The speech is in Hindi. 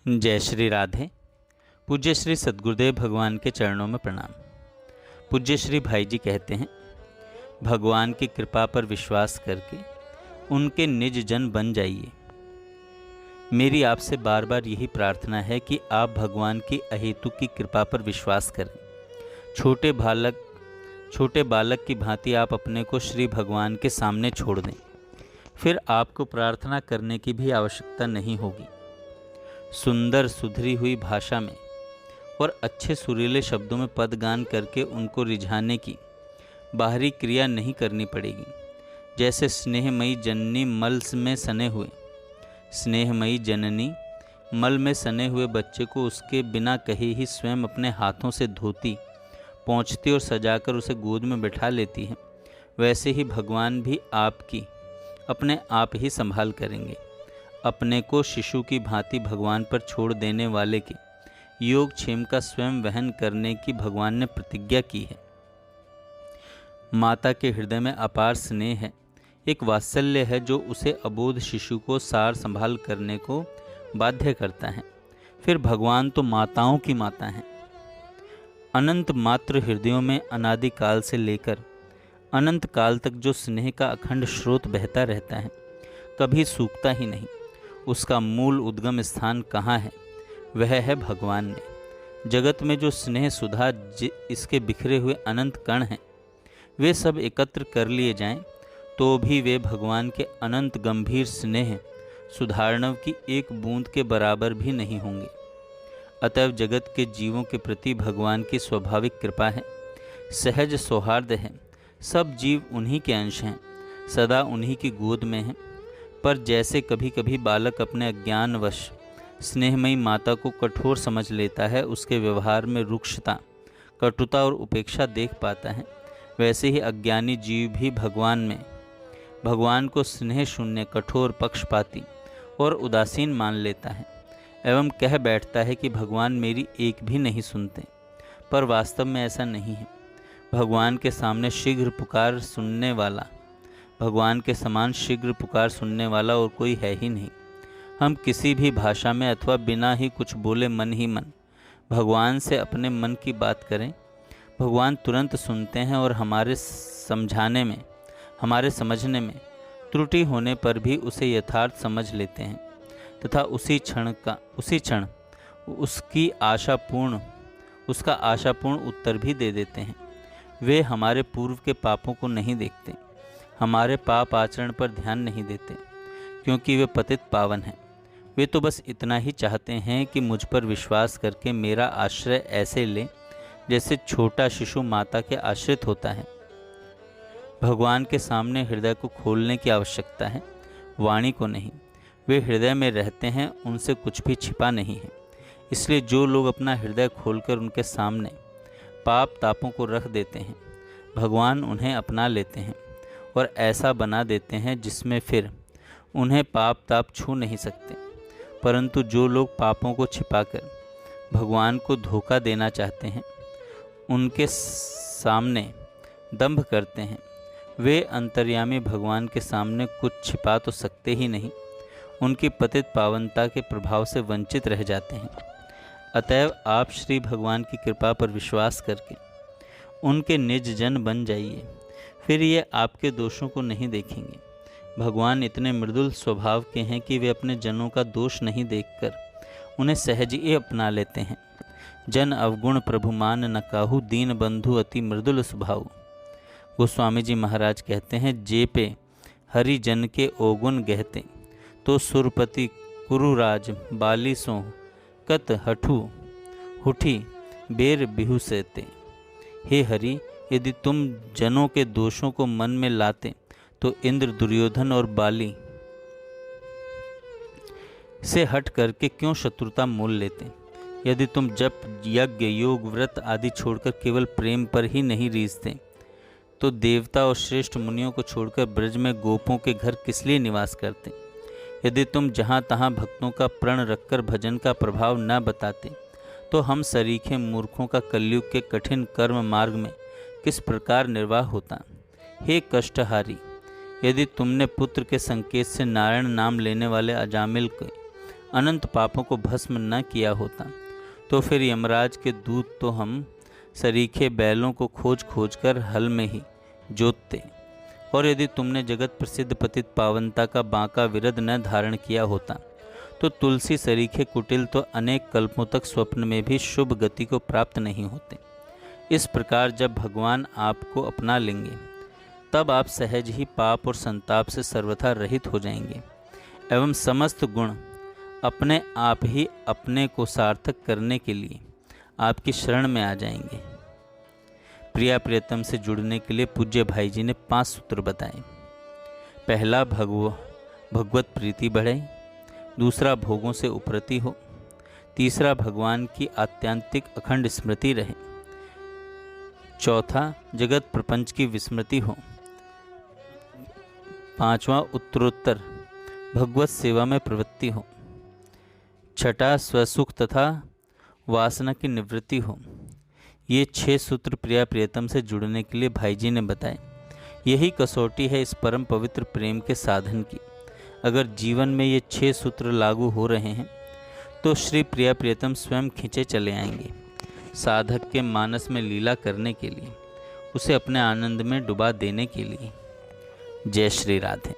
जय श्री राधे। पूज्य श्री सद्गुरुदेव भगवान के चरणों में प्रणाम। पूज्य श्री भाई जी कहते हैं, भगवान की कृपा पर विश्वास करके उनके निज जन बन जाइए। मेरी आपसे बार बार यही प्रार्थना है कि आप भगवान की अहेतु की कृपा पर विश्वास करें। छोटे बालक की भांति आप अपने को श्री भगवान के सामने छोड़ दें, फिर आपको प्रार्थना करने की भी आवश्यकता नहीं होगी। सुंदर सुधरी हुई भाषा में और अच्छे सुरीले शब्दों में पदगान करके उनको रिझाने की बाहरी क्रिया नहीं करनी पड़ेगी। जैसे स्नेहमयी जननी मल में सने हुए बच्चे को उसके बिना कहे ही स्वयं अपने हाथों से धोती, पोंछती और सजाकर उसे गोद में बैठा लेती है, वैसे ही भगवान भी आपकी अपने आप ही संभाल करेंगे। अपने को शिशु की भांति भगवान पर छोड़ देने वाले के योगक्षेम का स्वयं वहन करने की भगवान ने प्रतिज्ञा की है। माता के हृदय में अपार स्नेह है, एक वात्सल्य है जो उसे अबोध शिशु को सार संभाल करने को बाध्य करता है। फिर भगवान तो माताओं की माता हैं। अनंत मात्र हृदयों में अनादि काल से लेकर अनंत काल तक जो स्नेह का अखंड स्रोत बहता रहता है, कभी सूखता ही नहीं। उसका मूल उद्गम स्थान कहाँ है? वह है भगवान में। जगत में जो स्नेह सुधा इसके बिखरे हुए अनंत कण हैं, वे सब एकत्र कर लिए जाएं तो भी वे भगवान के अनंत गंभीर स्नेह सुधारणव की एक बूंद के बराबर भी नहीं होंगे। अतएव जगत के जीवों के प्रति भगवान की स्वाभाविक कृपा है, सहज सौहार्द है। सब जीव उन्हीं के अंश हैं, सदा उन्हीं की गोद में हैं। पर जैसे कभी कभी बालक अपने अज्ञानवश स्नेहमयी माता को कठोर समझ लेता है, उसके व्यवहार में रुक्षता, कटुता और उपेक्षा देख पाता है, वैसे ही अज्ञानी जीव भी भगवान को स्नेह शून्य, कठोर, पक्षपाती और उदासीन मान लेता है एवं कह बैठता है कि भगवान मेरी एक भी नहीं सुनते। पर वास्तव में ऐसा नहीं है। भगवान के सामने भगवान के समान शीघ्र पुकार सुनने वाला और कोई है ही नहीं। हम किसी भी भाषा में अथवा बिना ही कुछ बोले मन ही मन भगवान से अपने मन की बात करें, भगवान तुरंत सुनते हैं और हमारे समझने में त्रुटि होने पर भी उसे यथार्थ समझ लेते हैं तथा उसी क्षण उसका आशापूर्ण उत्तर भी दे देते हैं। वे हमारे पूर्व के पापों को नहीं देखते, हमारे पाप आचरण पर ध्यान नहीं देते, क्योंकि वे पतित पावन हैं। वे तो बस इतना ही चाहते हैं कि मुझ पर विश्वास करके मेरा आश्रय ऐसे ले जैसे छोटा शिशु माता के आश्रित होता है। भगवान के सामने हृदय को खोलने की आवश्यकता है, वाणी को नहीं। वे हृदय में रहते हैं, उनसे कुछ भी छिपा नहीं है। इसलिए जो लोग अपना हृदय खोलकर उनके सामने पाप तापों को रख देते हैं, भगवान उन्हें अपना लेते हैं और ऐसा बना देते हैं जिसमें फिर उन्हें पाप ताप छू नहीं सकते। परंतु जो लोग पापों को छिपाकर भगवान को धोखा देना चाहते हैं, उनके सामने दंभ करते हैं, वे अंतर्यामी भगवान के सामने कुछ छिपा तो सकते ही नहीं, उनकी पतित पावनता के प्रभाव से वंचित रह जाते हैं। अतएव आप श्री भगवान की कृपा पर विश्वास करके उनके निज जन बन जाइए, फिर ये आपके दोषों को नहीं देखेंगे। भगवान इतने मृदुल स्वभाव के हैं कि वे अपने जनों का दोष नहीं देखकर उन्हें सहज ही अपना लेते हैं। जन अवगुण प्रभु मान न काहू, दीन बंधु अति मृदुल स्वभाव। गोस्वामी जी महाराज कहते हैं, जे पे हरि जन के ओगुण गहते, तो सुरपति कुरुराज बाली सो कत हुठी बेर बिहु सेते। हे हरि, यदि तुम जनों के दोषों को मन में लाते तो इंद्र, दुर्योधन और बाली से हट करके क्यों शत्रुता मोल लेते? यदि तुम जप, यज्ञ, योग, व्रत आदि छोड़कर केवल प्रेम पर ही नहीं रीझते, तो देवता और श्रेष्ठ मुनियों को छोड़कर ब्रज में गोपों के घर किस लिए निवास करते? यदि तुम जहाँ तहाँ भक्तों का प्रण रखकर भजन का प्रभाव न बताते, तो हम सरीखे मूर्खों का कलयुग के कठिन कर्म मार्ग में किस प्रकार निर्वाह होता? हे कष्टहारी, यदि तुमने पुत्र के संकेत से नारायण नाम लेने वाले अनंत पापों को भस्म न किया होता तो फिर यमराज के दूत तो हम सरीखे बैलों को खोज खोज कर हल में ही जोतते। और यदि तुमने जगत प्रसिद्ध पतित पावनता का बांका विरद न धारण किया होता तो तुलसी सरीखे कुटिल तो अनेक कल्पों तक स्वप्न में भी शुभ गति को प्राप्त नहीं होते। इस प्रकार जब भगवान आपको अपना लेंगे तब आप सहज ही पाप और संताप से सर्वथा रहित हो जाएंगे एवं समस्त गुण अपने आप ही अपने को सार्थक करने के लिए आपकी शरण में आ जाएंगे। प्रिया प्रियतम से जुड़ने के लिए पूज्य भाई जी ने 5 सूत्र बताए। पहला, भगवत प्रीति बढ़े। दूसरा, भोगों से उपरति हो। तीसरा, भगवान की आत्यांतिक अखंड स्मृति रहे। चौथा, जगत प्रपंच की विस्मृति हो। पांचवा, उत्तरोत्तर भगवत सेवा में प्रवृत्ति हो। छठा, स्वसुख तथा वासना की निवृत्ति हो। ये 6 सूत्र प्रिया प्रियतम से जुड़ने के लिए भाई जी ने बताए। यही कसौटी है इस परम पवित्र प्रेम के साधन की। अगर जीवन में ये 6 सूत्र लागू हो रहे हैं तो श्री प्रिया प्रियतम स्वयं खींचे चले आएंगे साधक के मानस में लीला करने के लिए, उसे अपने आनंद में डुबा देने के लिए। जय श्री राधे।